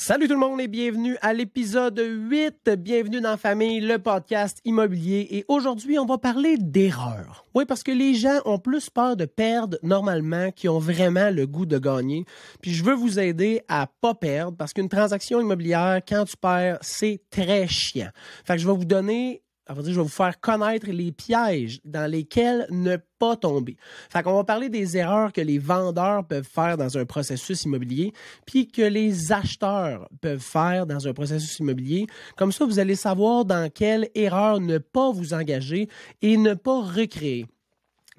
Salut tout le monde et bienvenue à l'épisode 8. Bienvenue dans Famille, le podcast immobilier. Et aujourd'hui, on va parler d'erreurs. Oui, parce que les gens ont plus peur de perdre normalement qu'ils ont vraiment le goût de gagner. Puis je veux vous aider à pas perdre parce qu'une transaction immobilière, quand tu perds, c'est très chiant. Fait que je vais vous donner... je vais vous faire connaître les pièges dans lesquels ne pas tomber. Fait qu'on va parler des erreurs que les vendeurs peuvent faire dans un processus immobilier, puis que les acheteurs peuvent faire dans un processus immobilier. Comme ça, vous allez savoir dans quelle erreur ne pas vous engager et ne pas recréer.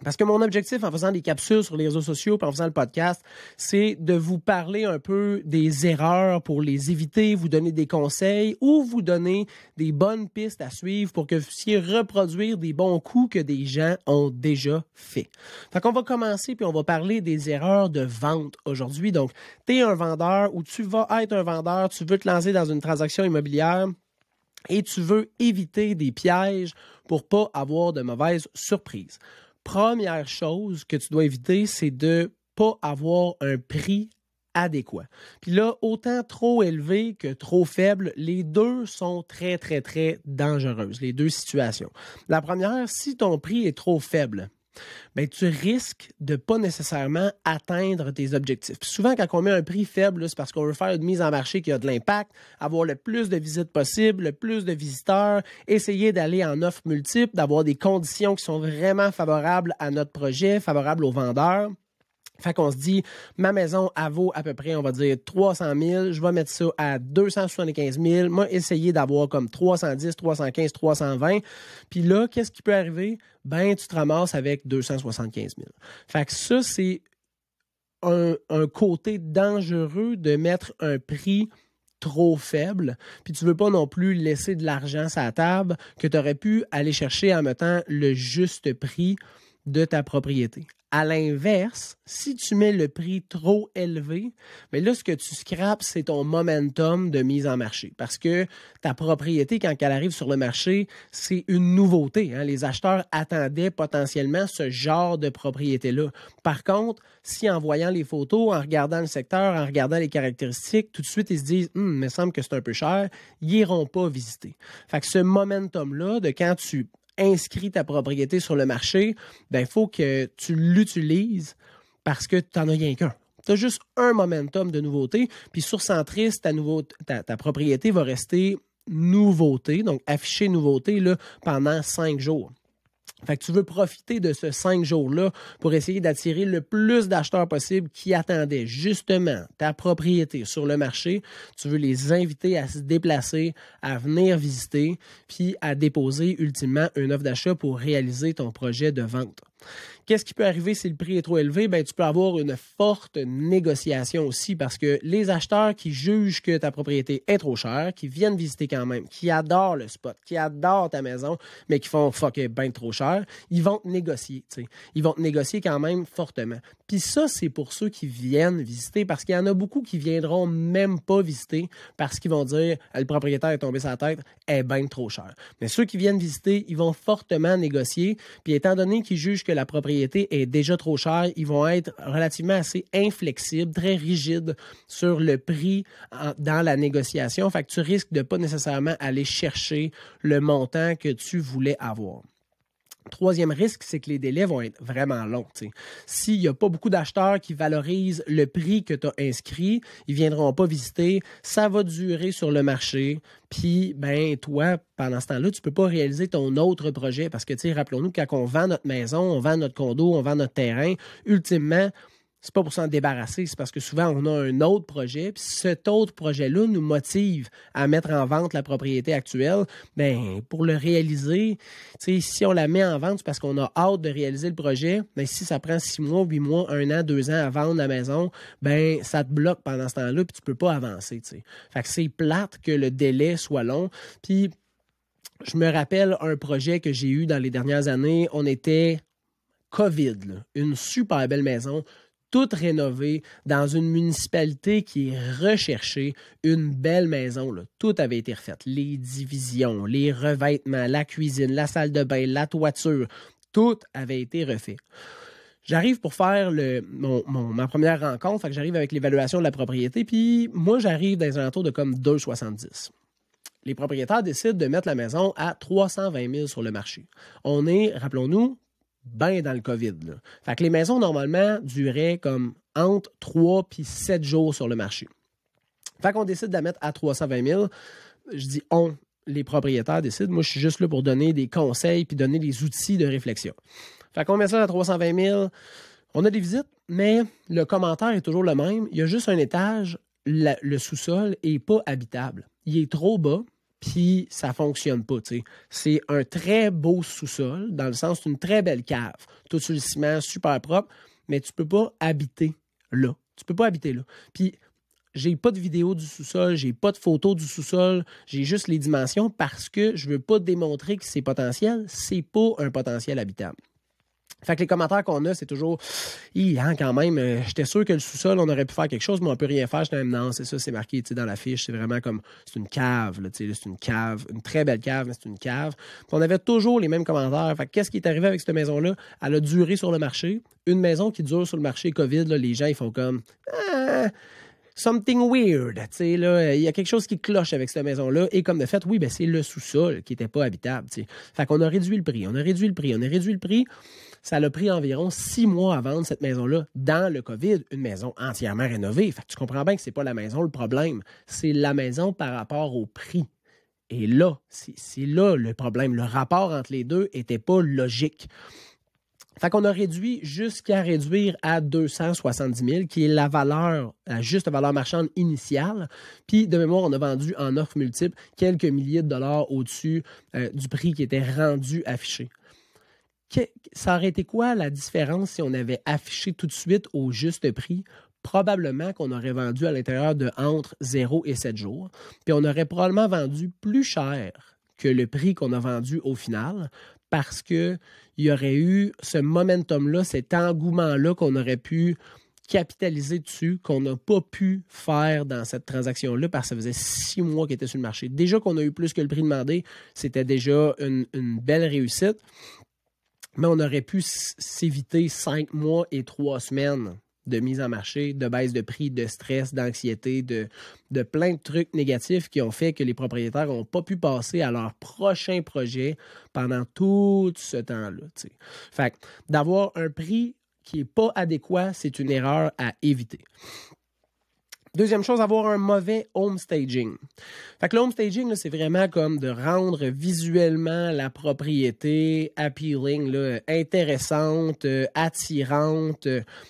Parce que mon objectif en faisant des capsules sur les réseaux sociaux et en faisant le podcast, c'est de vous parler un peu des erreurs pour les éviter, vous donner des conseils ou vous donner des bonnes pistes à suivre pour que vous puissiez reproduire des bons coups que des gens ont déjà faits. Fait qu'on va commencer puis on va parler des erreurs de vente aujourd'hui. Donc, tu es un vendeur ou tu vas être un vendeur, tu veux te lancer dans une transaction immobilière et tu veux éviter des pièges pour pas avoir de mauvaises surprises. Première chose que tu dois éviter, c'est de ne pas avoir un prix adéquat. Puis là, autant trop élevé que trop faible, les deux sont très, très, très dangereuses, les deux situations. La première, si ton prix est trop faible, bien, tu risques de ne pas nécessairement atteindre tes objectifs. Puis souvent, quand on met un prix faible, là, c'est parce qu'on veut faire une mise en marché qui a de l'impact, avoir le plus de visites possible, le plus de visiteurs, essayer d'aller en offres multiples, d'avoir des conditions qui sont vraiment favorables à notre projet, favorables aux vendeurs. Fait qu'on se dit, ma maison, elle vaut à peu près, on va dire, 300 000. Je vais mettre ça à 275 000. Moi, essayer d'avoir comme 310, 315, 320. Puis là, qu'est-ce qui peut arriver? Ben, tu te ramasses avec 275 000. Fait que ça, c'est un côté dangereux de mettre un prix trop faible, puis tu veux pas non plus laisser de l'argent sur la table que tu aurais pu aller chercher en mettant le juste prix de ta propriété. À l'inverse, si tu mets le prix trop élevé, bien là, ce que tu scrapes, c'est ton momentum de mise en marché. Parce que ta propriété, quand elle arrive sur le marché, c'est une nouveauté. Hein? Les acheteurs attendaient potentiellement ce genre de propriété-là. Par contre, si en voyant les photos, en regardant le secteur, en regardant les caractéristiques, tout de suite, ils se disent « il me semble que c'est un peu cher », ils n'iront pas visiter. Fait que ce momentum-là, de quand tu inscris ta propriété sur le marché, ben, il faut que tu l'utilises parce que tu n'en as rien qu'un. Tu as juste un momentum de nouveauté, puis sur Centris, ta propriété va rester nouveauté, donc afficher nouveauté là, pendant 5 jours. Fait que tu veux profiter de ce 5 jours-là pour essayer d'attirer le plus d'acheteurs possible qui attendaient justement ta propriété sur le marché. Tu veux les inviter à se déplacer, à venir visiter, puis à déposer ultimement une offre d'achat pour réaliser ton projet de vente. Qu'est-ce qui peut arriver si le prix est trop élevé? Bien, tu peux avoir une forte négociation aussi parce que les acheteurs qui jugent que ta propriété est trop chère, qui viennent visiter quand même, qui adorent le spot, qui adorent ta maison, mais qui font « fuck, bien trop cher », ils vont te négocier. T'sais. Ils vont te négocier quand même fortement. Puis ça, c'est pour ceux qui viennent visiter parce qu'il y en a beaucoup qui viendront même pas visiter parce qu'ils vont dire « le propriétaire est tombé sur la tête, est bien trop cher ». Mais ceux qui viennent visiter, ils vont fortement négocier. Puis étant donné qu'ils jugent que la propriété est déjà trop chère, ils vont être relativement assez inflexibles, très rigides sur le prix dans la négociation. Fait que tu risques de pas nécessairement aller chercher le montant que tu voulais avoir. Troisième risque, c'est que les délais vont être vraiment longs. T'sais. S'il n'y a pas beaucoup d'acheteurs qui valorisent le prix que tu as inscrit, ils ne viendront pas visiter, ça va durer sur le marché. Puis, ben toi, pendant ce temps-là, tu ne peux pas réaliser ton autre projet parce que, rappelons-nous, quand on vend notre maison, on vend notre condo, on vend notre terrain, ultimement, c'est pas pour s'en débarrasser, c'est parce que souvent, on a un autre projet, puis cet autre projet-là nous motive à mettre en vente la propriété actuelle. Bien, pour le réaliser, si on la met en vente, c'est parce qu'on a hâte de réaliser le projet. Bien, si ça prend 6 mois, 8 mois, 1 an, 2 ans à vendre la maison, bien, ça te bloque pendant ce temps-là, puis tu peux pas avancer. T'sais. Fait que c'est plate que le délai soit long. Puis, je me rappelle un projet que j'ai eu dans les dernières années. On était COVID, là, une super belle maison, toute rénovée, dans une municipalité qui est recherchée, une belle maison. Là. Tout avait été refait. Les divisions, les revêtements, la cuisine, la salle de bain, la toiture, tout avait été refait. J'arrive pour faire ma première rencontre, fait que j'arrive avec l'évaluation de la propriété, puis moi, j'arrive dans les alentours de comme 2,70. Les propriétaires décident de mettre la maison à 320 000 sur le marché. On est, rappelons-nous, bien dans le COVID. Là. Fait que les maisons, normalement, duraient comme entre 3 et 7 jours sur le marché. Fait qu'on décide de la mettre à 320 000. Je dis on, les propriétaires décident. Moi, je suis juste là pour donner des conseils puis donner des outils de réflexion. Fait qu'on met ça à 320 000. On a des visites, mais le commentaire est toujours le même. Il y a juste un étage. Le sous-sol n'est pas habitable. Il est trop bas, puis ça ne fonctionne pas. T'sais. C'est un très beau sous-sol, dans le sens c'est une très belle cave. Tout sur le ciment, super propre, mais tu ne peux pas habiter là. Tu peux pas habiter là. Puis, j'ai pas de vidéo du sous-sol, j'ai pas de photo du sous-sol, j'ai juste les dimensions parce que je veux pas démontrer que c'est potentiel. C'est pas un potentiel habitable. Fait que les commentaires qu'on a, c'est toujours quand même, j'étais sûr que le sous-sol, on aurait pu faire quelque chose, mais on peut rien faire. J'étais même non, c'est ça, c'est marqué dans la fiche. C'est vraiment comme c'est une cave, là, c'est une cave, une très belle cave, mais c'est une cave. Puis on avait toujours les mêmes commentaires. Fait que qu'est-ce qui est arrivé avec cette maison-là? Elle a duré sur le marché. Une maison qui dure sur le marché COVID, là, les gens, ils font comme something weird. Là, il y a quelque chose qui cloche avec cette maison-là. Et comme de fait, oui, ben, c'est le sous-sol qui n'était pas habitable. T'sais. Fait qu'on a réduit le prix. Ça l'a pris environ 6 mois à vendre cette maison-là dans le COVID, une maison entièrement rénovée. Fait que tu comprends bien que c'est pas la maison le problème, c'est la maison par rapport au prix. Et là, c'est là le problème. Le rapport entre les deux n'était pas logique. Fait qu'on a réduit jusqu'à réduire à 270 000, qui est la valeur, la juste valeur marchande initiale. Puis, de mémoire, on a vendu en offre multiple quelques milliers de dollars au-dessus du prix qui était rendu affiché. Ça aurait été quoi la différence si on avait affiché tout de suite au juste prix? Probablement qu'on aurait vendu à l'intérieur de entre 0 et 7 jours. Puis on aurait probablement vendu plus cher que le prix qu'on a vendu au final parce qu'il y aurait eu ce momentum-là, cet engouement-là qu'on aurait pu capitaliser dessus, qu'on n'a pas pu faire dans cette transaction-là parce que ça faisait 6 mois qu'elle était sur le marché. Déjà qu'on a eu plus que le prix demandé, c'était déjà une belle réussite. Mais on aurait pu s'éviter 5 mois et 3 semaines de mise en marché, de baisse de prix, de stress, d'anxiété, de plein de trucs négatifs qui ont fait que les propriétaires n'ont pas pu passer à leur prochain projet pendant tout ce temps-là. T'sais. Fait que d'avoir un prix qui n'est pas adéquat, c'est une erreur à éviter. Deuxième chose, avoir un mauvais home staging. Fait que le home staging, là, c'est vraiment comme de rendre visuellement la propriété appealing, là, intéressante, attirante.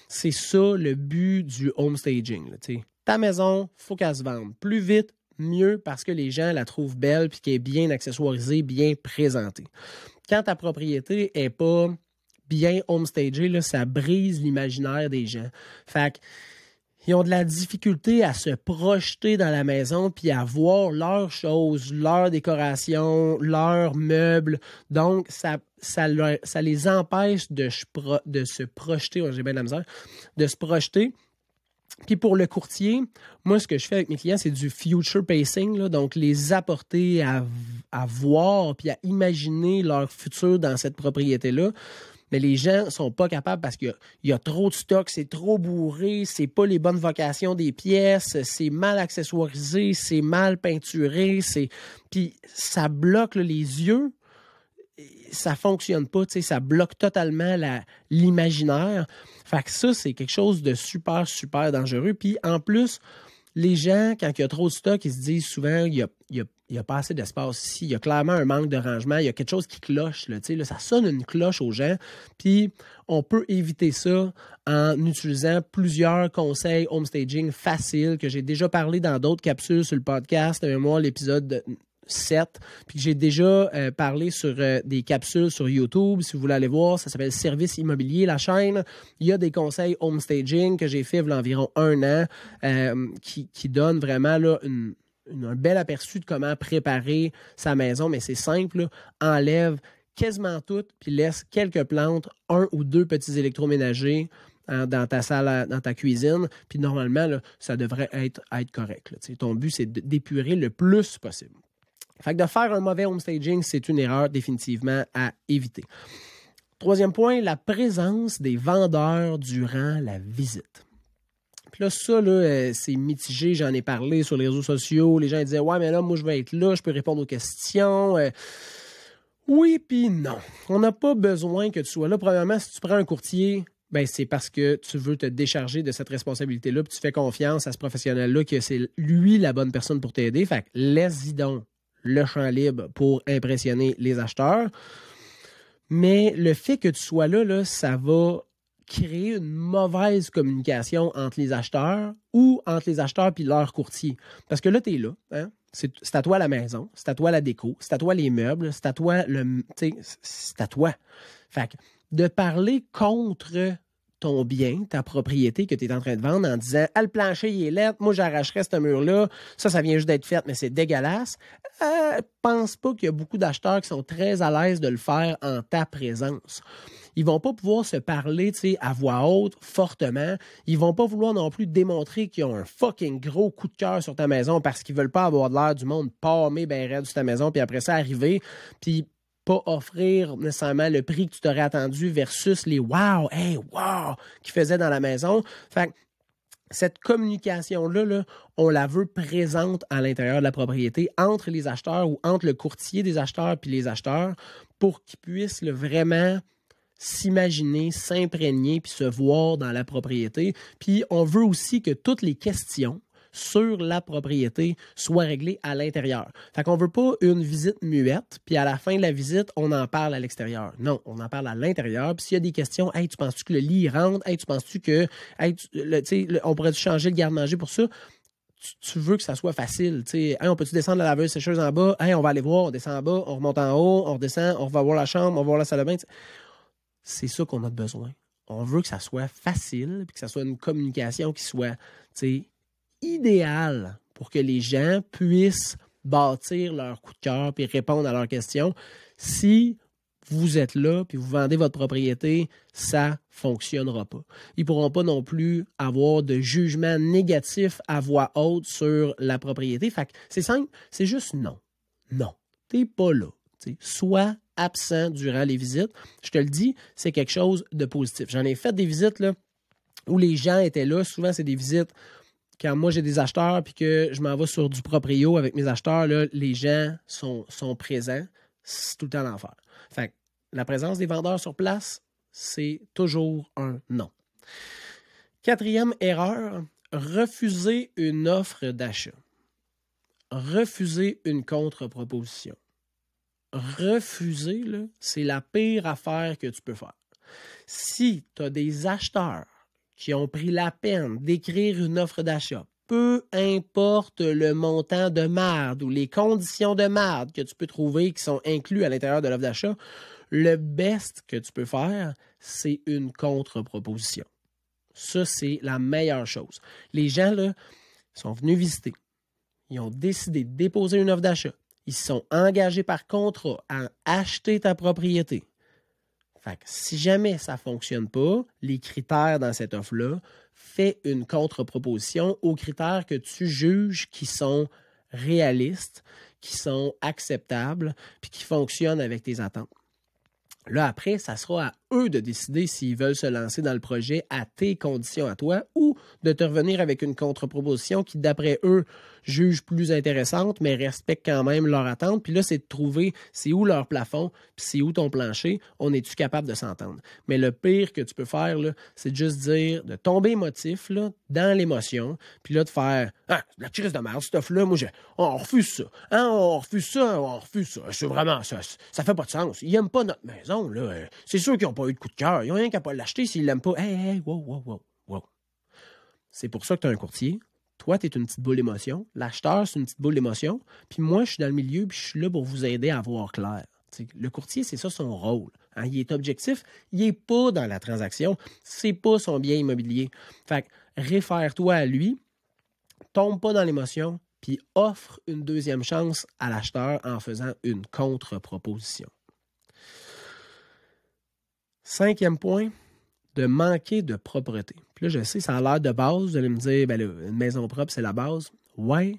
C'est ça le but du home staging. Là, ta maison, il faut qu'elle se vende plus vite, mieux parce que les gens la trouvent belle et qu'elle est bien accessoirisée, bien présentée. Quand ta propriété n'est pas bien home stagée, là, ça brise l'imaginaire des gens. Fait que ils ont de la difficulté à se projeter dans la maison puis à voir leurs choses, leurs décorations, leurs meubles. Donc, ça les empêche de se projeter. Oh, j'ai bien de la misère. De se projeter. Puis pour le courtier, moi, ce que je fais avec mes clients, c'est du future pacing. Là, donc, les apporter à voir puis à imaginer leur futur dans cette propriété-là. Mais les gens ne sont pas capables parce qu'il y a trop de stock, c'est trop bourré, c'est pas les bonnes vocations des pièces, c'est mal accessoirisé, c'est mal peinturé, puis ça bloque là, les yeux, ça fonctionne pas, ça bloque totalement l'imaginaire. Fait que ça, c'est quelque chose de super, super dangereux. Puis en plus, les gens, quand il y a trop de stock, ils se disent souvent il y a pas assez d'espace ici. Il y a clairement un manque de rangement. Il y a quelque chose qui cloche. Là, ça sonne une cloche aux gens. Puis, on peut éviter ça en utilisant plusieurs conseils home staging faciles que j'ai déjà parlé dans d'autres capsules sur le podcast. Moi, l'épisode 7. Puis j'ai déjà parlé sur des capsules sur YouTube. Si vous voulez aller voir, ça s'appelle Service Immobilier, la chaîne. Il y a des conseils home staging que j'ai fait il y a environ 1 an qui donnent vraiment là, un bel aperçu de comment préparer sa maison. Mais c'est simple, là. Enlève quasiment tout puis laisse quelques plantes, 1 ou 2 petits électroménagers dans ta salle, dans ta cuisine. Puis normalement, là, ça devrait être correct. Là. Ton but, c'est d'épurer le plus possible. Fait que de faire un mauvais home staging, c'est une erreur définitivement à éviter. Troisième point, la présence des vendeurs durant la visite. Puis là, ça, là, c'est mitigé. J'en ai parlé sur les réseaux sociaux. Les gens disaient « Ouais, mais là, moi, je vais être là, je peux répondre aux questions. » Oui, puis non. On n'a pas besoin que tu sois là. Premièrement, si tu prends un courtier, ben c'est parce que tu veux te décharger de cette responsabilité-là, puis tu fais confiance à ce professionnel-là que c'est lui la bonne personne pour t'aider. Fait que laisse-y donc le champ libre pour impressionner les acheteurs. Mais le fait que tu sois là, ça va créer une mauvaise communication entre les acheteurs ou entre les acheteurs et leur courtier. Parce que là, tu es là, hein? C'est à toi la maison, c'est à toi la déco, c'est à toi les meubles, c'est à toi c'est à toi. Fait que de parler contre ton bien, ta propriété que tu es en train de vendre en disant « Ah, le plancher, il est laid, moi j'arracherais ce mur-là, ça vient juste d'être fait, mais c'est dégueulasse. » Pense pas qu'il y a beaucoup d'acheteurs qui sont très à l'aise de le faire en ta présence. Ils vont pas pouvoir se parler, à voix haute, fortement. Ils vont pas vouloir non plus démontrer qu'ils ont un fucking gros coup de cœur sur ta maison parce qu'ils veulent pas avoir de l'air du monde pâmé ben raide sur ta maison, puis après ça, arriver, puis pas offrir nécessairement le prix que tu t'aurais attendu versus les « wow, hey, wow » qu'ils faisaient dans la maison. Fait que cette communication-là, là, on la veut présente à l'intérieur de la propriété entre les acheteurs ou entre le courtier des acheteurs puis les acheteurs pour qu'ils puissent vraiment s'imaginer, s'imprégner puis se voir dans la propriété. Puis on veut aussi que toutes les questions sur la propriété soient réglées à l'intérieur. Fait qu'on veut pas une visite muette, puis à la fin de la visite, on en parle à l'extérieur. Non, on en parle à l'intérieur. Puis s'il y a des questions, « Hey, tu penses-tu que le lit il rentre? Hey, tu penses-tu que on pourrait changer le garde-manger pour ça? » Tu veux que ça soit facile. Hey, on peut-tu descendre la laveuse sécheuse en bas? Hey, on va aller voir, on descend en bas, on remonte en haut, on redescend, on va voir la chambre, on va voir la salle de bain. C'est ça qu'on a besoin. On veut que ça soit facile, puis que ça soit une communication qui soit idéale pour que les gens puissent bâtir leur coup de cœur puis répondre à leurs questions. Si vous êtes là puis vous vendez votre propriété, ça ne fonctionnera pas. Ils ne pourront pas non plus avoir de jugement négatif à voix haute sur la propriété. Fait que c'est simple, c'est juste non. Non, tu n'es pas là. Sois absent durant les visites. Je te le dis, c'est quelque chose de positif. J'en ai fait des visites là, où les gens étaient là. Souvent, c'est des visites quand moi j'ai des acheteurs puis que je m'en vais sur du proprio avec mes acheteurs, là, les gens sont présents. C'est tout le temps l'enfer. Fait que la présence des vendeurs sur place, c'est toujours un non. Quatrième erreur, refuser une offre d'achat. Refuser une contre-proposition. Refuser, là, c'est la pire affaire que tu peux faire. Si tu as des acheteurs qui ont pris la peine d'écrire une offre d'achat, peu importe le montant de marde ou les conditions de marde que tu peux trouver qui sont inclus à l'intérieur de l'offre d'achat, le best que tu peux faire, c'est une contre-proposition. Ça, c'est la meilleure chose. Les gens, là, sont venus visiter. Ils ont décidé de déposer une offre d'achat. Ils se sont engagés par contrat à acheter ta propriété. Fait que si jamais ça ne fonctionne pas, les critères dans cette offre-là, fais une contre-proposition aux critères que tu juges qui sont réalistes, qui sont acceptables, puis qui fonctionnent avec tes attentes. Là, après, ça sera à eux de décider s'ils veulent se lancer dans le projet à tes conditions à toi ou de te revenir avec une contre-proposition qui, d'après eux, juge plus intéressante, mais respecte quand même leur attente. Puis là, c'est de trouver c'est où leur plafond, puis c'est où ton plancher. On est-tu capable de s'entendre? Mais le pire que tu peux faire, là, c'est de juste dire, de tomber émotif là, dans l'émotion, puis là, de faire « Ah, la crise de merde, cette offre-là, moi, on refuse ça. Hein, on refuse ça, on refuse ça. C'est vraiment, ça fait pas de sens. Ils n'aiment pas notre maison, là. C'est sûr qu'ils n'ont pas eu de coup de cœur. Ils n'ont rien qu'à pas l'acheter s'ils l'aiment pas. Hey, wow. C'est pour ça que tu as un courtier. Toi, tu es une petite boule d'émotion. L'acheteur, c'est une petite boule d'émotion. Puis moi, je suis dans le milieu, puis je suis là pour vous aider à voir clair. T'sais, le courtier, c'est ça son rôle. Hein? Il est objectif. Il n'est pas dans la transaction. C'est pas son bien immobilier. Fait que réfère-toi à lui. Tombe pas dans l'émotion. Puis offre une deuxième chance à l'acheteur en faisant une contre-proposition. 5e point, de manquer de propreté. Puis là, je sais, ça a l'air de base. Vous allez me dire, ben là, une maison propre, c'est la base. Ouais,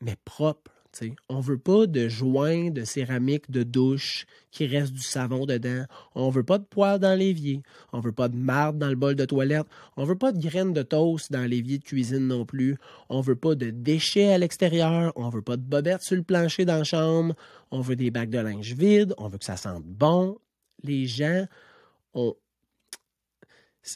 mais propre. T'sais. On ne veut pas de joints de céramique de douche qui reste du savon dedans. On ne veut pas de poils dans l'évier. On ne veut pas de marde dans le bol de toilette. On ne veut pas de graines de toast dans l'évier de cuisine non plus. On ne veut pas de déchets à l'extérieur. On ne veut pas de bobettes sur le plancher dans la chambre. On veut des bacs de linge vides. On veut que ça sente bon. Les gens ont...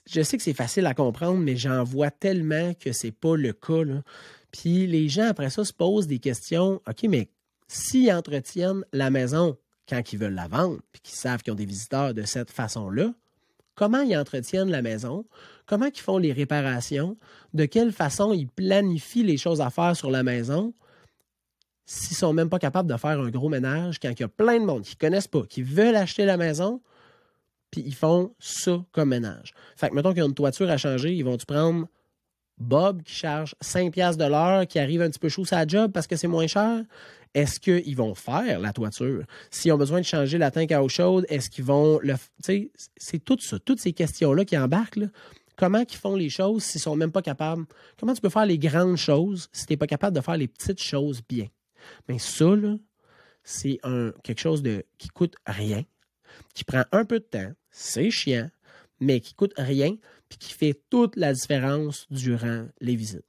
Je sais que c'est facile à comprendre, mais j'en vois tellement que c'est pas le cas, là. Puis les gens, après ça, se posent des questions. OK, mais s'ils entretiennent la maison quand ils veulent la vendre, puis qu'ils savent qu'ils ont des visiteurs de cette façon-là, comment ils entretiennent la maison? Comment ils font les réparations? De quelle façon ils planifient les choses à faire sur la maison s'ils ne sont même pas capables de faire un gros ménage quand il y a plein de monde qui ne connaissent pas, qui veulent acheter la maison, puis ils font ça comme ménage. Fait que, mettons qu'il y a une toiture à changer, ils vont-tu prendre Bob qui charge 5$ de l'heure, qui arrive un petit peu chaud sa job parce que c'est moins cher? Est-ce qu'ils vont faire la toiture? S'ils ont besoin de changer la tank à eau chaude, est-ce qu'ils vont le... Tu sais, c'est tout ça, toutes ces questions-là qui embarquent, là. Comment ils font les choses s'ils sont même pas capables? Comment tu peux faire les grandes choses si tu n'es pas capable de faire les petites choses bien? Mais ça, là, c'est quelque chose qui coûte rien, qui prend un peu de temps, c'est chiant, mais qui coûte rien, puis qui fait toute la différence durant les visites.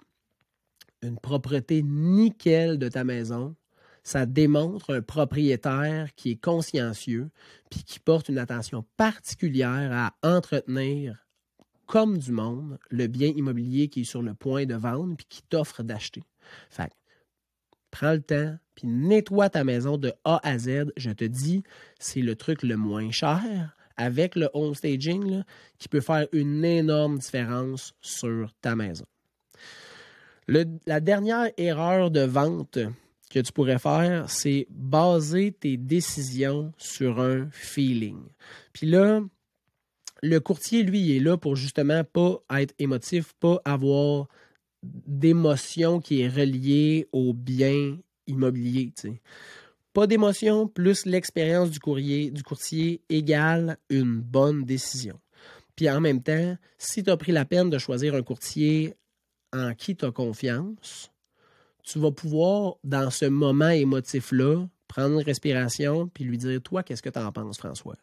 Une propreté nickel de ta maison, ça démontre un propriétaire qui est consciencieux, puis qui porte une attention particulière à entretenir, comme du monde, le bien immobilier qui est sur le point de vendre, puis qui t'offre d'acheter. Fait que, prends le temps, puis nettoie ta maison de A à Z. Je te dis, c'est le truc le moins cher, avec le home staging, là, qui peut faire une énorme différence sur ta maison. La dernière erreur de vente que tu pourrais faire, c'est baser tes décisions sur un feeling. Puis là, le courtier, lui, il est là pour justement pas être émotif, pas avoir d'émotion qui est reliée au bien immobilier, tu sais. Pas d'émotion plus l'expérience du courtier égale une bonne décision. Puis en même temps, si tu as pris la peine de choisir un courtier en qui tu as confiance, tu vas pouvoir, dans ce moment émotif-là, prendre une respiration puis lui dire, toi, qu'est-ce que tu en penses, François?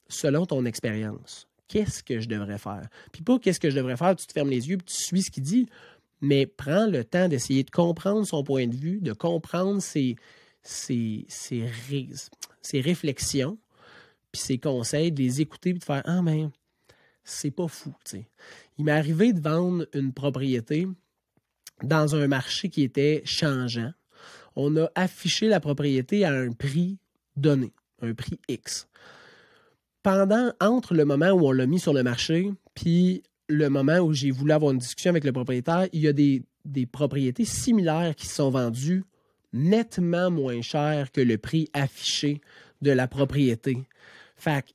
Selon ton expérience, qu'est-ce que je devrais faire? Puis pas qu'est-ce que je devrais faire, tu te fermes les yeux puis tu suis ce qu'il dit, mais prends le temps d'essayer de comprendre son point de vue, de comprendre ses réflexions, puis ses conseils, de les écouter, puis de faire « Ah, mais c'est pas fou. » t'sais. Il m'est arrivé de vendre une propriété dans un marché qui était changeant. On a affiché la propriété à un prix donné, un prix X. Entre le moment où on l'a mis sur le marché, puis le moment où j'ai voulu avoir une discussion avec le propriétaire, il y a des propriétés similaires qui se sont vendues nettement moins cher que le prix affiché de la propriété. Fait que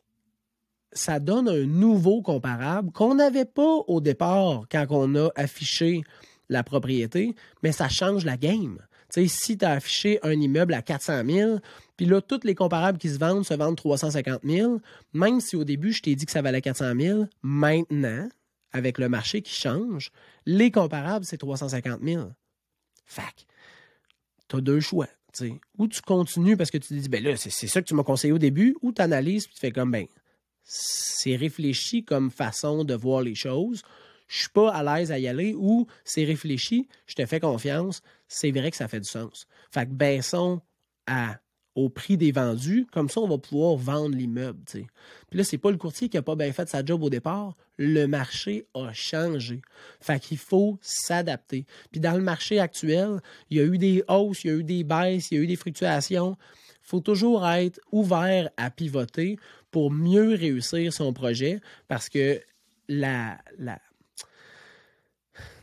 ça donne un nouveau comparable qu'on n'avait pas au départ quand on a affiché la propriété, mais ça change la game. Tu sais, si tu as affiché un immeuble à 400 000, puis là, tous les comparables qui se vendent 350 000, même si au début, je t'ai dit que ça valait 400 000, maintenant, avec le marché qui change, les comparables, c'est 350 000. Fait que tu as deux choix. T'sais. Ou tu continues parce que tu te dis, ben là, c'est ça que tu m'as conseillé au début, ou tu analyses et tu fais comme, ben, c'est réfléchi comme façon de voir les choses. Je suis pas à l'aise à y aller, ou c'est réfléchi, je te fais confiance, c'est vrai que ça fait du sens. Fait que baissons au prix des vendus, comme ça, on va pouvoir vendre l'immeuble. T'sais. Puis là, c'est pas le courtier qui a pas bien fait sa job au départ. Le marché a changé. Fait qu'il faut s'adapter. Puis dans le marché actuel, il y a eu des hausses, il y a eu des baisses, il y a eu des fluctuations. Il faut toujours être ouvert à pivoter pour mieux réussir son projet parce que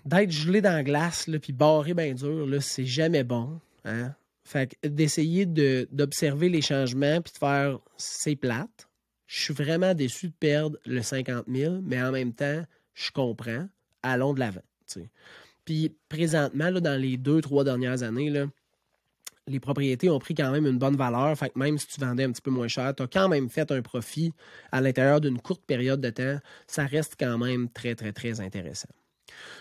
d'être gelé dans la glace là, puis barré bien dur, là, c'est jamais bon. Hein? Fait que d'essayer d'observer les changements puis de faire c'est plate. Je suis vraiment déçu de perdre le 50 000, mais en même temps, je comprends. Allons de l'avant. T'sais. Puis présentement, là, dans les 2-3 dernières années, là, les propriétés ont pris quand même une bonne valeur. Fait que même si tu vendais un petit peu moins cher, tu as quand même fait un profit à l'intérieur d'une courte période de temps. Ça reste quand même très, très, très intéressant.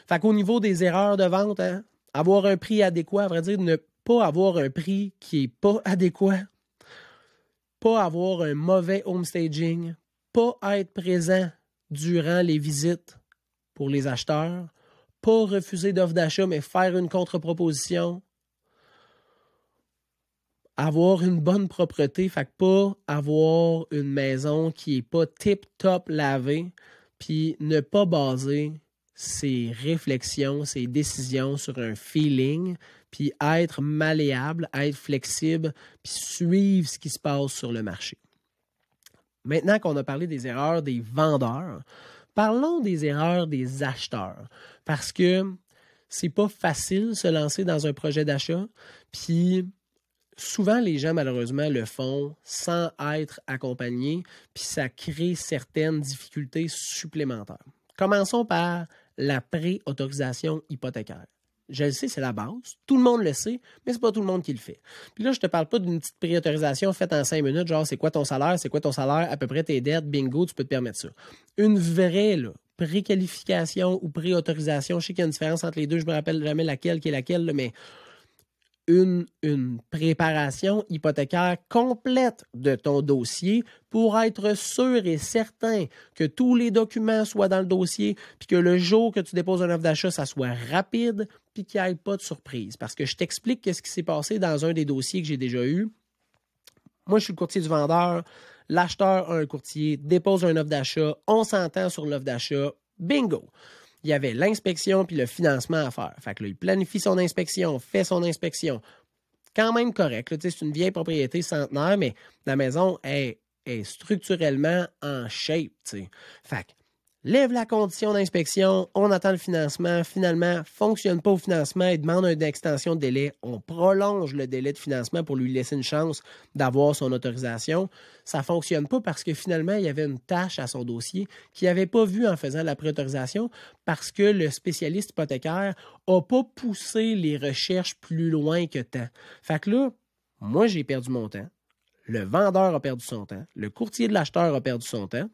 Fait qu'au niveau des erreurs de vente, hein, avoir un prix adéquat, à vrai dire, ne pas avoir un prix qui n'est pas adéquat, pas avoir un mauvais home staging, pas être présent durant les visites pour les acheteurs, pas refuser d'offre d'achat, mais faire une contre-proposition, avoir une bonne propreté, fait que pas avoir une maison qui n'est pas tip-top lavée, puis ne pas baser ses réflexions, ses décisions sur un feeling, puis être malléable, être flexible, puis suivre ce qui se passe sur le marché. Maintenant qu'on a parlé des erreurs des vendeurs, parlons des erreurs des acheteurs, parce que c'est pas facile de se lancer dans un projet d'achat, puis souvent les gens malheureusement le font sans être accompagnés, puis ça crée certaines difficultés supplémentaires. Commençons par la pré-autorisation hypothécaire. Je le sais, c'est la base. Tout le monde le sait, mais c'est pas tout le monde qui le fait. Puis là, je te parle pas d'une petite pré-autorisation faite en 5 minutes, genre c'est quoi ton salaire, à peu près tes dettes, bingo, tu peux te permettre ça. Une vraie pré-qualification ou pré-autorisation, je sais qu'il y a une différence entre les deux, je me rappelle jamais laquelle qui est laquelle, là, mais une préparation hypothécaire complète de ton dossier pour être sûr et certain que tous les documents soient dans le dossier puis que le jour que tu déposes une offre d'achat, ça soit rapide puis qu'il n'y ait pas de surprise. Parce que je t'explique qu'est-ce qui s'est passé dans un des dossiers que j'ai déjà eu. Moi, je suis le courtier du vendeur. L'acheteur a un courtier, dépose une offre d'achat, on s'entend sur l'offre d'achat, bingo! Il y avait l'inspection puis le financement à faire. Fait que là, il planifie son inspection, fait son inspection. Quand même correct. Là, c'est une vieille propriété centenaire, mais la maison est structurellement en shape. T'sais. Fait que lève la condition d'inspection, on attend le financement. Finalement, ne fonctionne pas au financement, il demande une extension de délai. On prolonge le délai de financement pour lui laisser une chance d'avoir son autorisation. Ça ne fonctionne pas parce que finalement, il y avait une tâche à son dossier qu'il n'avait pas vue en faisant la préautorisation parce que le spécialiste hypothécaire n'a pas poussé les recherches plus loin que tant. Fait que là, moi, j'ai perdu mon temps. Le vendeur a perdu son temps. Le courtier de l'acheteur a perdu son temps.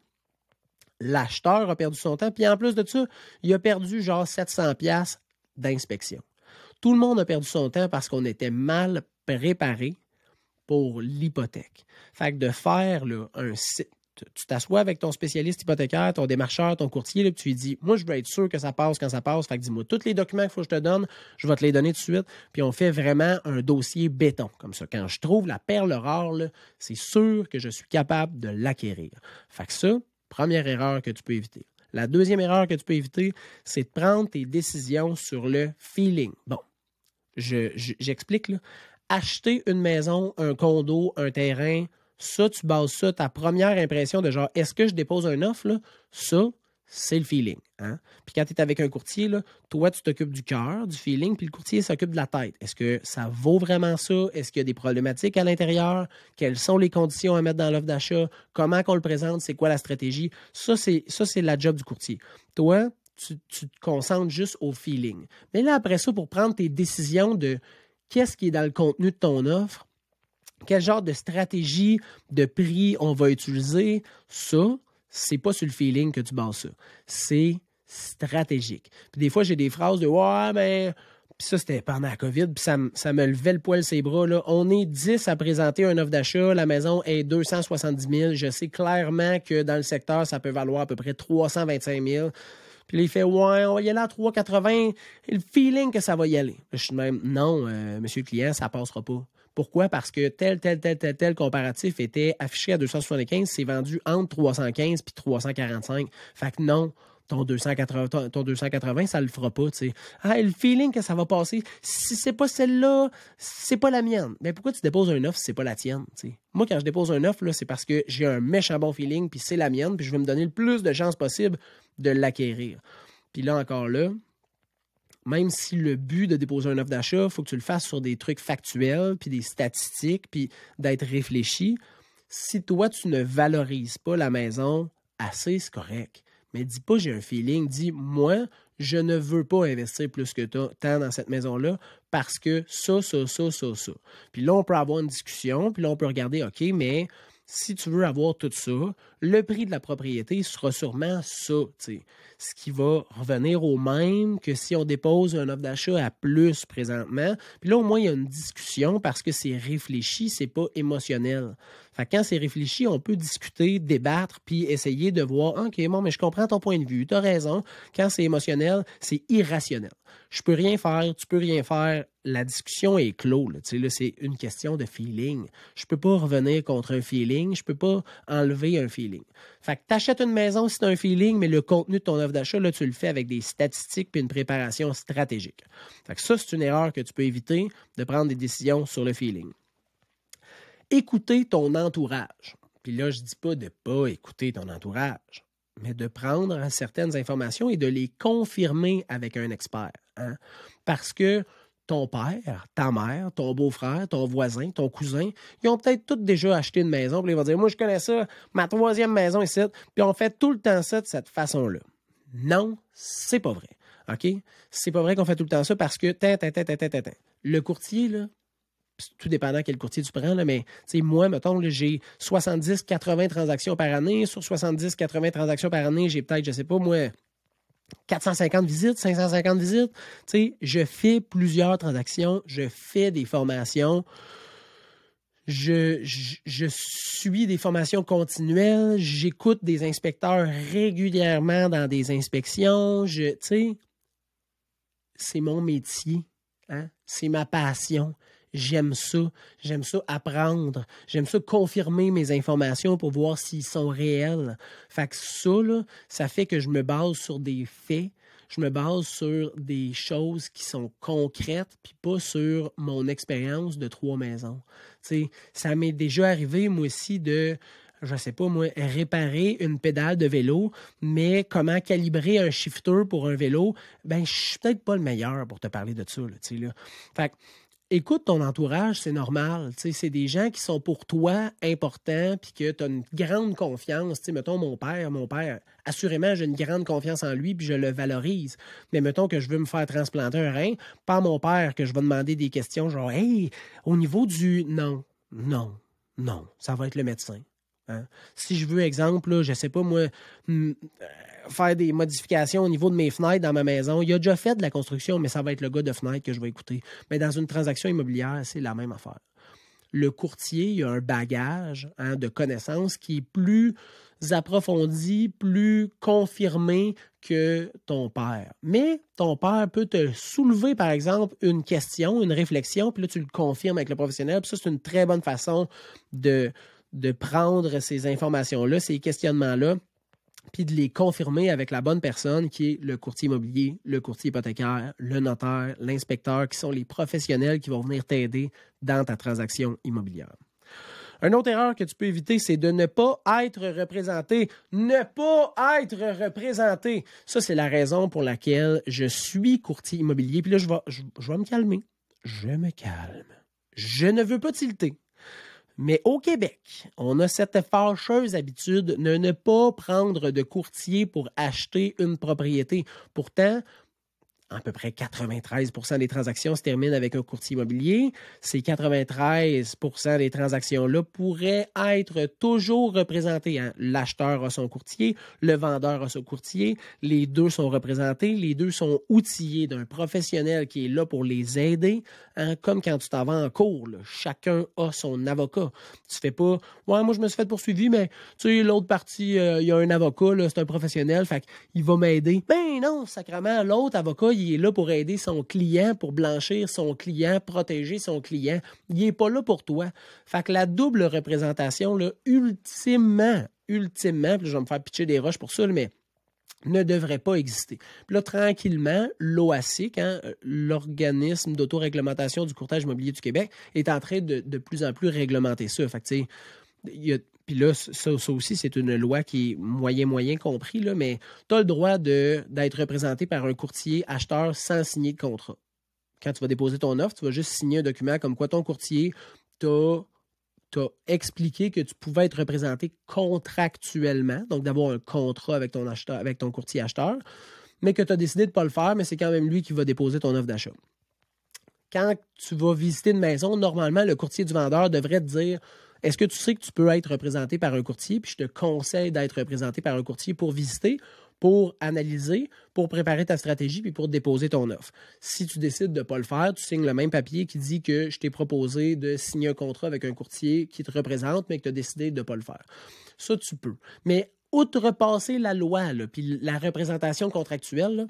L'acheteur a perdu son temps, puis en plus de ça, il a perdu genre 700$ d'inspection. Tout le monde a perdu son temps parce qu'on était mal préparé pour l'hypothèque. Fait que de faire là, un site, tu t'assois avec ton spécialiste hypothécaire, ton démarcheur, ton courtier, là, puis tu lui dis, moi, je veux être sûr que ça passe quand ça passe, fait que dis-moi tous les documents qu'il faut que je te donne, je vais te les donner tout de suite, puis on fait vraiment un dossier béton. Comme ça, quand je trouve la perle rare, là, c'est sûr que je suis capable de l'acquérir. Fait que ça, première erreur que tu peux éviter. La deuxième erreur que tu peux éviter, c'est de prendre tes décisions sur le feeling. Bon, j'explique. Là. Acheter une maison, un condo, un terrain, ça, tu bases ça, ta première impression de genre, est-ce que je dépose une offre? Là? Ça, c'est le feeling. Hein? Puis quand tu es avec un courtier, là, toi, tu t'occupes du cœur, du feeling, puis le courtier s'occupe de la tête. Est-ce que ça vaut vraiment ça? Est-ce qu'il y a des problématiques à l'intérieur? Quelles sont les conditions à mettre dans l'offre d'achat? Comment qu'on le présente? C'est quoi la stratégie? Ça, c'est la job du courtier. Toi, tu te concentres juste au feeling. Mais là, après ça, pour prendre tes décisions de qu'est-ce qui est dans le contenu de ton offre, quel genre de stratégie, de prix on va utiliser, ça, c'est pas sur le feeling que tu bases ça. C'est stratégique. Puis des fois, j'ai des phrases de « Ouais, mais... » Puis ça, c'était pendant la COVID, puis ça me levait le poil ses bras. Là. On est 10 à présenter un offre d'achat. La maison est 270 000. Je sais clairement que dans le secteur, ça peut valoir à peu près 325 000. Puis là, il fait « Ouais, on va y aller à 380. » Le feeling que ça va y aller. Je suis même « Non, monsieur le client, ça passera pas. » Pourquoi? Parce que tel comparatif était affiché à 275, c'est vendu entre 315 puis 345. Fait que non, ton 280, ça le fera pas, tu sais. Ah, le feeling que ça va passer, si c'est pas celle-là, c'est pas la mienne. Mais pourquoi tu déposes un offre si c'est pas la tienne, tu sais? Moi, quand je dépose un offre, là, c'est parce que j'ai un méchant bon feeling, puis c'est la mienne, puis je vais me donner le plus de chances possible de l'acquérir. Puis là, encore là, même si le but de déposer une offre d'achat, il faut que tu le fasses sur des trucs factuels, puis des statistiques, puis d'être réfléchi. Si toi, tu ne valorises pas la maison assez, c'est correct. Mais dis pas j'ai un feeling. Dis, moi, je ne veux pas investir plus que tant dans cette maison-là parce que ça. Puis là, on peut avoir une discussion, puis là, on peut regarder, OK, mais si tu veux avoir tout ça, le prix de la propriété sera sûrement ça, t'sais, ce qui va revenir au même que si on dépose un offre d'achat à plus présentement. Puis là, au moins, il y a une discussion parce que c'est réfléchi, c'est pas émotionnel. Fait que quand c'est réfléchi, on peut discuter, débattre, puis essayer de voir, OK, bon, mais je comprends ton point de vue, tu as raison. Quand c'est émotionnel, c'est irrationnel. Je peux rien faire, tu peux rien faire. La discussion est clos. Là, c'est une question de feeling. Je peux pas revenir contre un feeling. Je peux pas enlever un feeling. Fait que tu achètes une maison si tu as un feeling, mais le contenu de ton offre d'achat, là, tu le fais avec des statistiques et une préparation stratégique. Fait que ça, c'est une erreur que tu peux éviter de prendre des décisions sur le feeling. Écouter ton entourage. Puis là, je dis pas de pas écouter ton entourage, mais de prendre certaines informations et de les confirmer avec un expert. Hein? Parce que ton père, ta mère, ton beau-frère, ton voisin, ton cousin, ils ont peut-être tous déjà acheté une maison, puis ils vont dire, moi, je connais ça, ma 3e maison ici, puis on fait tout le temps ça de cette façon-là. Non, c'est pas vrai. OK? C'est pas vrai qu'on fait tout le temps ça parce que, le courtier, là, tout dépendant quel courtier tu prends, là, mais moi, mettons, là, j'ai 70-80 transactions par année. Sur 70-80 transactions par année, j'ai peut-être, je sais pas, moi, 450 visites, 550 visites. Je fais plusieurs transactions, je fais des formations, je suis des formations continuelles, j'écoute des inspecteurs régulièrement dans des inspections. C'est mon métier, hein? C'est ma passion. J'aime ça apprendre, j'aime ça confirmer mes informations pour voir s'ils sont réels. Fait que ça, là, ça fait que je me base sur des faits, je me base sur des choses qui sont concrètes, puis pas sur mon expérience de 3 maisons. T'sais, ça m'est déjà arrivé, moi aussi, je sais pas, moi, réparer une pédale de vélo, mais comment calibrer un shifter pour un vélo, ben, je suis peut-être pas le meilleur pour te parler de ça, là. Fait que, écoute ton entourage, c'est normal. C'est des gens qui sont pour toi importants puis que tu as une grande confiance. Mettons, mon père, assurément, j'ai une grande confiance en lui puis je le valorise. Mais mettons que je veux me faire transplanter un rein, pas mon père que je vais demander des questions genre « Hey, au niveau du... » Non, ça va être le médecin. Hein? Si je veux, exemple, là, je sais pas, moi... faire des modifications au niveau de mes fenêtres dans ma maison. Il a déjà fait de la construction, mais ça va être le gars de fenêtre que je vais écouter. Mais dans une transaction immobilière, c'est la même affaire. Le courtier, il a un bagage de connaissances qui est plus approfondi, plus confirmé que ton père. Mais ton père peut te soulever, par exemple, une question, une réflexion, puis là, tu le confirmes avec le professionnel. Puis ça, c'est une très bonne façon de prendre ces informations-là, ces questionnements-là, puis de les confirmer avec la bonne personne qui est le courtier immobilier, le courtier hypothécaire, le notaire, l'inspecteur, qui sont les professionnels qui vont venir t'aider dans ta transaction immobilière. Une autre erreur que tu peux éviter, c'est de ne pas être représenté. Ne pas être représenté. Ça, c'est la raison pour laquelle je suis courtier immobilier. Puis là, je vais me calmer. Je me calme. Je ne veux pas tilter. Mais au Québec, on a cette fâcheuse habitude de ne pas prendre de courtier pour acheter une propriété. Pourtant, à peu près 93% des transactions se terminent avec un courtier immobilier. Ces 93% des transactions-là pourraient être toujours représentées. Hein? L'acheteur a son courtier, le vendeur a son courtier, les deux sont représentés, les deux sont outillés d'un professionnel qui est là pour les aider. Hein? Comme quand tu t'en vas en cours, là, chacun a son avocat. Tu fais pas « Ouais, moi je me suis fait poursuivi, mais tu sais, l'autre partie, il y a un avocat, là, c'est un professionnel, fait qu'il va m'aider. » Ben non, sacrément, l'autre avocat, il est là pour aider son client, pour blanchir son client, protéger son client. Il n'est pas là pour toi. Fait que la double représentation, là, ultimement, puis je vais me faire pitcher des roches pour ça, mais ne devrait pas exister. Puis là, tranquillement, l'OASIC, hein, l'organisme d'autoréglementation du courtage immobilier du Québec, est en train de plus en plus réglementer ça. Fait que, tu sais, puis là, ça aussi, c'est une loi qui est moyen compris, là, mais tu as le droit d'être représenté par un courtier acheteur sans signer de contrat. Quand tu vas déposer ton offre, tu vas juste signer un document comme quoi ton courtier t'a expliqué que tu pouvais être représenté contractuellement, donc d'avoir un contrat avec ton acheteur, avec ton courtier acheteur, mais que tu as décidé de ne pas le faire, mais c'est quand même lui qui va déposer ton offre d'achat. Quand tu vas visiter une maison, normalement, le courtier du vendeur devrait te dire Est-ce que tu sais que tu peux être représenté par un courtier? Puis je te conseille d'être représenté par un courtier pour visiter, pour analyser, pour préparer ta stratégie puis pour déposer ton offre. Si tu décides de ne pas le faire, tu signes le même papier qui dit que je t'ai proposé de signer un contrat avec un courtier qui te représente, mais que tu as décidé de ne pas le faire. Ça, tu peux. Mais outrepasser la loi puis la représentation contractuelle, là,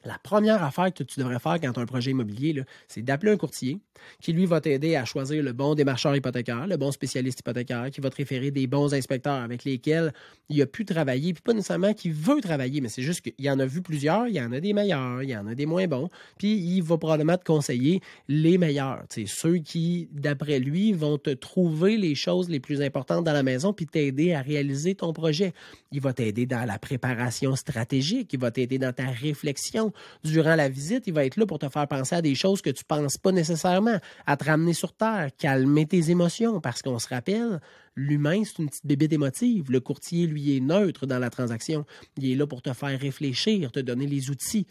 la première affaire que tu devrais faire quand tu as un projet immobilier, là, c'est d'appeler un courtier qui, lui, va t'aider à choisir le bon démarcheur hypothécaire, le bon spécialiste hypothécaire, qui va te référer des bons inspecteurs avec lesquels il a pu travailler, puis pas nécessairement qu'il veut travailler, mais c'est juste qu'il en a vu plusieurs, il y en a des meilleurs, il y en a des moins bons, puis il va probablement te conseiller les meilleurs, ceux qui, d'après lui, vont te trouver les choses les plus importantes dans la maison puis t'aider à réaliser ton projet. Il va t'aider dans la préparation stratégique, il va t'aider dans ta réflexion. Durant la visite, il va être là pour te faire penser à des choses que tu ne penses pas nécessairement, à te ramener sur terre, calmer tes émotions, parce qu'on se rappelle, l'humain, c'est une petite bébête émotive. Le courtier, lui, est neutre dans la transaction. Il est là pour te faire réfléchir, te donner les outils.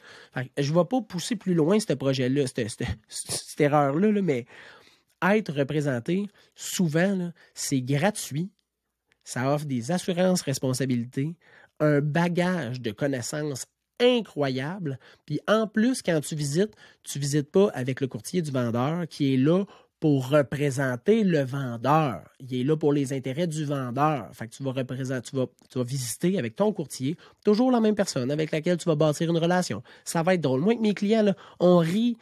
Je ne vais pas pousser plus loin ce projet-là, cette erreur-là, là, mais être représenté, souvent, là, c'est gratuit. Ça offre des assurances responsabilités, un bagage de connaissances incroyable. Puis en plus, quand tu visites pas avec le courtier du vendeur qui est là pour représenter le vendeur. Il est là pour les intérêts du vendeur. Fait que tu vas visiter avec ton courtier, toujours la même personne avec laquelle tu vas bâtir une relation. Ça va être drôle. Moi, avec mes clients, là, on rit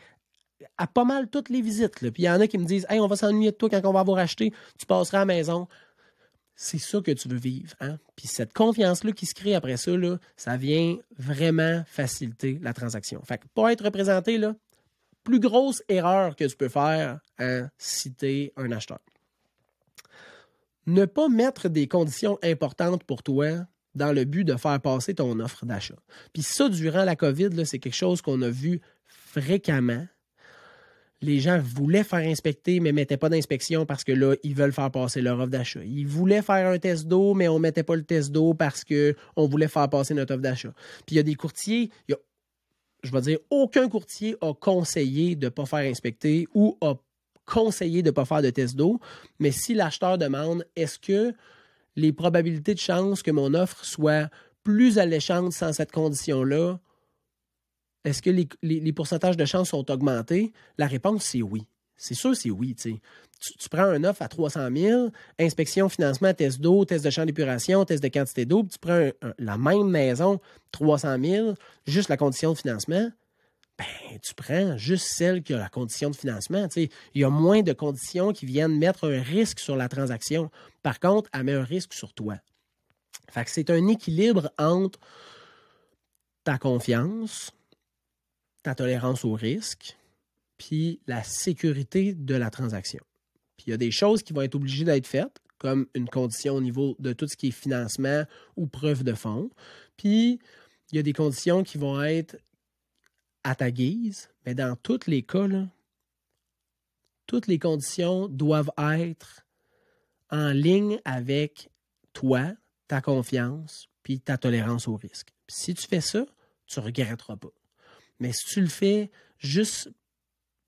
à pas mal toutes les visites. Là. Puis il y en a qui me disent « Hey, on va s'ennuyer de toi quand on va avoir acheté. Tu passeras à la maison. » C'est ça que tu veux vivre. Hein? Puis cette confiance-là qui se crée après ça, là, ça vient vraiment faciliter la transaction. Fait que pour être représenté, là, plus grosse erreur que tu peux faire si tu es un acheteur. Ne pas mettre des conditions importantes pour toi dans le but de faire passer ton offre d'achat. Puis ça, durant la COVID, là, c'est quelque chose qu'on a vu fréquemment. Les gens voulaient faire inspecter, mais ne mettaient pas d'inspection parce que là, ils veulent faire passer leur offre d'achat. Ils voulaient faire un test d'eau, mais on ne mettait pas le test d'eau parce qu'on voulait faire passer notre offre d'achat. Puis il y a des courtiers, je vais dire, aucun courtier a conseillé de ne pas faire inspecter ou a conseillé de ne pas faire de test d'eau. Mais si l'acheteur demande, est-ce que les probabilités de chance que mon offre soit plus alléchante sans cette condition-là, est-ce que les pourcentages de chance sont augmentés? La réponse, c'est oui. C'est sûr, c'est oui. Tu prends un offre à 300 000, inspection, financement, test d'eau, test de champ d'épuration, test de quantité d'eau, puis tu prends la même maison, 300 000, juste la condition de financement, ben, tu prends juste celle qui a la condition de financement. Il y a moins de conditions qui viennent mettre un risque sur la transaction. Par contre, elle met un risque sur toi. Fait que c'est un équilibre entre ta confiance, ta tolérance au risque, puis la sécurité de la transaction. Puis il y a des choses qui vont être obligées d'être faites, comme une condition au niveau de tout ce qui est financement ou preuve de fonds. Puis il y a des conditions qui vont être à ta guise, mais dans tous les cas, là, toutes les conditions doivent être en ligne avec toi, ta confiance, puis ta tolérance au risque. Puis si tu fais ça, tu ne regretteras pas. Mais si tu le fais juste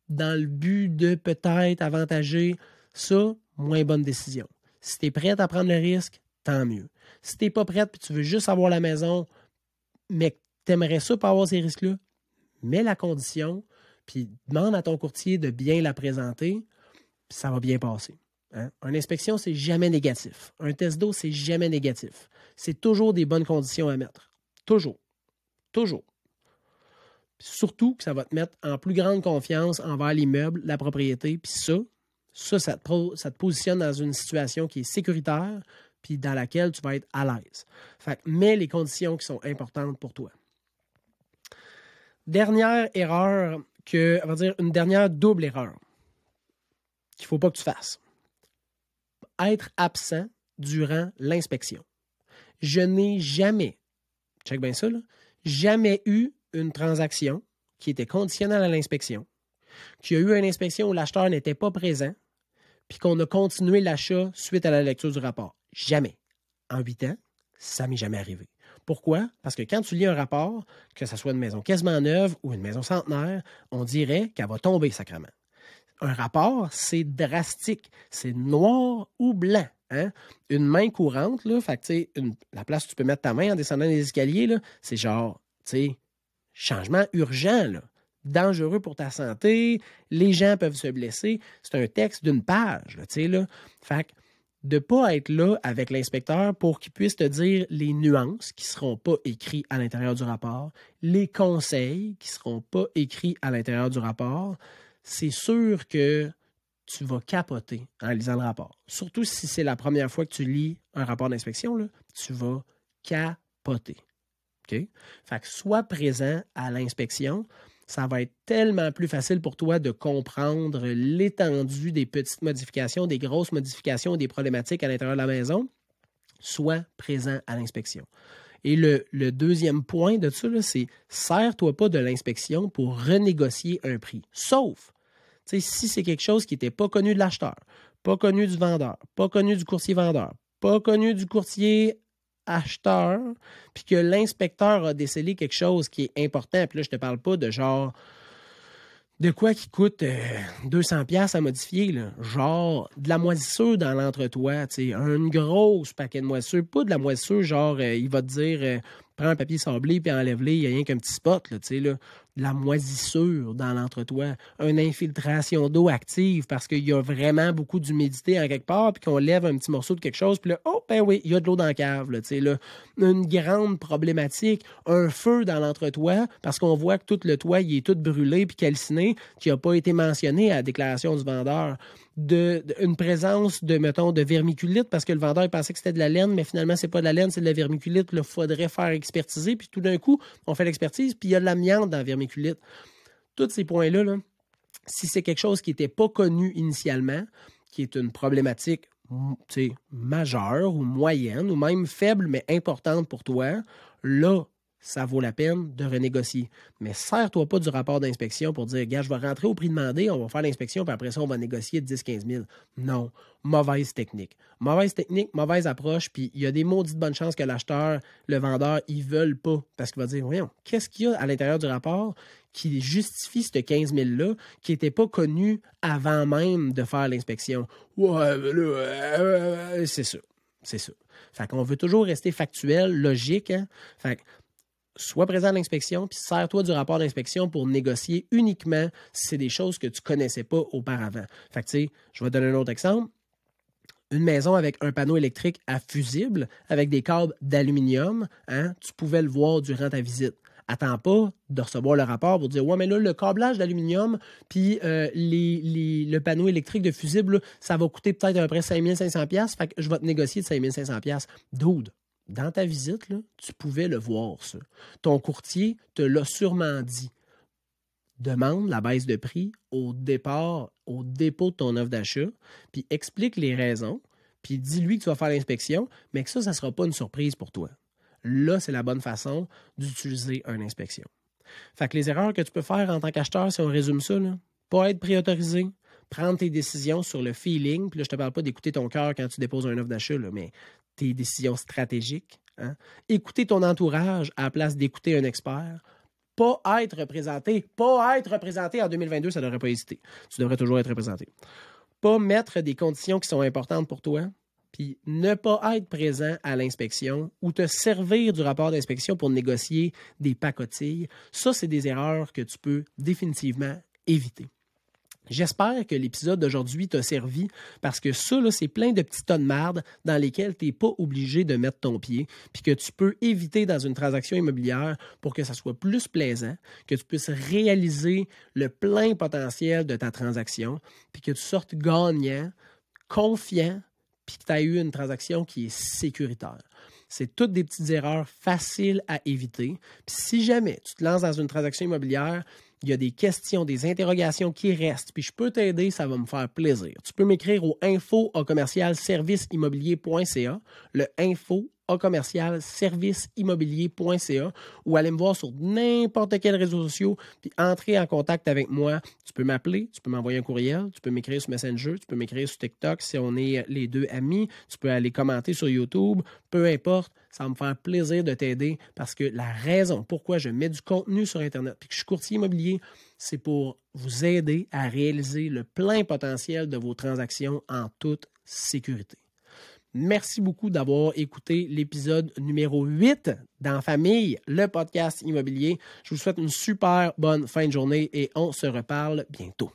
dans le but de peut-être avantager ça, moins bonne décision. Si tu es prête à prendre le risque, tant mieux. Si tu n'es pas prête et tu veux juste avoir la maison, mais que tu aimerais ça pour avoir ces risques-là, mets la condition, puis demande à ton courtier de bien la présenter, puis ça va bien passer. Hein? Une inspection, c'est jamais négatif. Un test d'eau, c'est jamais négatif. C'est toujours des bonnes conditions à mettre. Toujours. Toujours. Surtout que ça va te mettre en plus grande confiance envers l'immeuble, la propriété, puis ça te positionne dans une situation qui est sécuritaire, puis dans laquelle tu vas être à l'aise. Fait que mets les conditions qui sont importantes pour toi. Dernière erreur, on va dire une dernière double erreur qu'il ne faut pas que tu fasses. Être absent durant l'inspection. Je n'ai jamais, check bien ça, là, jamais eu une transaction qui était conditionnelle à l'inspection, qu'il y a eu une inspection où l'acheteur n'était pas présent, puis qu'on a continué l'achat suite à la lecture du rapport. Jamais. En 8 ans, ça m'est jamais arrivé. Pourquoi? Parce que quand tu lis un rapport, que ce soit une maison quasiment neuve ou une maison centenaire, on dirait qu'elle va tomber sacrément. un rapport, c'est drastique. C'est noir ou blanc. Hein? Une main courante, là, fait que, la place où tu peux mettre ta main en descendant les escaliers, là, c'est genre, changement urgent, là. Dangereux pour ta santé, les gens peuvent se blesser. C'est un texte d'une page, là, là. Fait que de ne pas être là avec l'inspecteur pour qu'il puisse te dire les nuances qui ne seront pas écrites à l'intérieur du rapport, les conseils qui ne seront pas écrits à l'intérieur du rapport, c'est sûr que tu vas capoter en lisant le rapport. Surtout si c'est la première fois que tu lis un rapport d'inspection, là, tu vas capoter. Okay? Fait que sois présent à l'inspection. Ça va être tellement plus facile pour toi de comprendre l'étendue des petites modifications, des grosses modifications, des problématiques à l'intérieur de la maison. Sois présent à l'inspection. Et le deuxième point de ça, là, c'est sers-toi pas de l'inspection pour renégocier un prix. Sauf, si c'est quelque chose qui n'était pas connu de l'acheteur, pas connu du vendeur, pas connu du courtier-vendeur, pas connu du courtier acheteur, puis que l'inspecteur a décelé quelque chose qui est important, puis là, je te parle pas de genre de quoi qui coûte 200$ à modifier, là. Genre de la moisissure dans l'entretoit, une grosse paquet de moisissure, pas de la moisissure, genre il va te dire prends un papier sablé puis enlève-le, il n'y a rien qu'un petit spot, là, là. De la moisissure dans l'entretoit, une infiltration d'eau active parce qu'il y a vraiment beaucoup d'humidité en quelque part, puis qu'on lève un petit morceau de quelque chose, puis là, oh, ben oui, il y a de l'eau dans la cave, là, là. Une grande problématique, un feu dans l'entretoit, parce qu'on voit que tout le toit, il est tout brûlé puis calciné, qui n'a pas été mentionné à la déclaration du vendeur. Une présence de vermiculite, parce que le vendeur il pensait que c'était de la laine, mais finalement, c'est pas de la laine, c'est de la vermiculite. Il faudrait faire expertiser, puis tout d'un coup, on fait l'expertise, puis il y a de l'amiante dans la vermiculite. Tous ces points-là, là, si c'est quelque chose qui n'était pas connu initialement, qui est une problématique majeure ou moyenne, ou même faible, mais importante pour toi, là, ça vaut la peine de renégocier. Mais sers-toi pas du rapport d'inspection pour dire, gars, je vais rentrer au prix demandé, on va faire l'inspection, puis après ça, on va négocier 10-15 000. Non, mauvaise technique. Mauvaise technique, mauvaise approche, puis il y a des maudites bonnes chances que l'acheteur, le vendeur, ils veulent pas. Parce qu'il va dire, voyons, qu'est-ce qu'il y a à l'intérieur du rapport qui justifie ce 15 000-là, qui n'était pas connu avant même de faire l'inspection? Ouais, là, c'est ça. C'est ça. Fait qu'on veut toujours rester factuel, logique, hein? Fait que sois présent à l'inspection, puis sers-toi du rapport d'inspection pour négocier uniquement si c'est des choses que tu ne connaissais pas auparavant. Fait que, je vais te donner un autre exemple. Une maison avec un panneau électrique à fusible, avec des câbles d'aluminium, hein, tu pouvais le voir durant ta visite. Attends pas de recevoir le rapport pour dire « Ouais, mais là, le câblage d'aluminium puis le panneau électrique de fusible, là, ça va coûter peut-être à peu près 5 500$, fait que je vais te négocier de 5 500$. » Dude, dans ta visite, là, tu pouvais le voir, ça. Ton courtier te l'a sûrement dit. Demande la baisse de prix au départ, au dépôt de ton offre d'achat, puis explique les raisons, puis dis-lui que tu vas faire l'inspection, mais que ça ne sera pas une surprise pour toi. Là, c'est la bonne façon d'utiliser une inspection. Fait que les erreurs que tu peux faire en tant qu'acheteur, si on résume ça, là, pas être préautorisé, prendre tes décisions sur le feeling, puis là, je ne te parle pas d'écouter ton cœur quand tu déposes un offre d'achat, là, mais tes décisions stratégiques. Hein? Écouter ton entourage à la place d'écouter un expert. Pas être représenté en 2022, ça ne devrait pas hésiter. Tu devrais toujours être représenté. Pas mettre des conditions qui sont importantes pour toi, puis ne pas être présent à l'inspection ou te servir du rapport d'inspection pour négocier des pacotilles. Ça, c'est des erreurs que tu peux définitivement éviter. J'espère que l'épisode d'aujourd'hui t'a servi parce que ça, là, c'est plein de petits tas de marde dans lesquels tu n'es pas obligé de mettre ton pied puis que tu peux éviter dans une transaction immobilière pour que ça soit plus plaisant, que tu puisses réaliser le plein potentiel de ta transaction puis que tu sortes gagnant, confiant puis que tu as eu une transaction qui est sécuritaire. C'est toutes des petites erreurs faciles à éviter. Puis si jamais tu te lances dans une transaction immobilière, il y a des questions, des interrogations qui restent, puis je peux t'aider, ça va me faire plaisir. Tu peux m'écrire au info@serviceimmobilier.ca, le serviceimmobilier.ca ou allez me voir sur n'importe quel réseau social puis entrez en contact avec moi. Tu peux m'appeler, tu peux m'envoyer un courriel, tu peux m'écrire sur Messenger, tu peux m'écrire sur TikTok si on est les deux amis, tu peux aller commenter sur YouTube, peu importe, ça va me faire plaisir de t'aider parce que la raison pourquoi je mets du contenu sur Internet puis que je suis courtier immobilier, c'est pour vous aider à réaliser le plein potentiel de vos transactions en toute sécurité. Merci beaucoup d'avoir écouté l'épisode numéro 8 d'En Famille, le podcast immobilier. Je vous souhaite une super bonne fin de journée et on se reparle bientôt.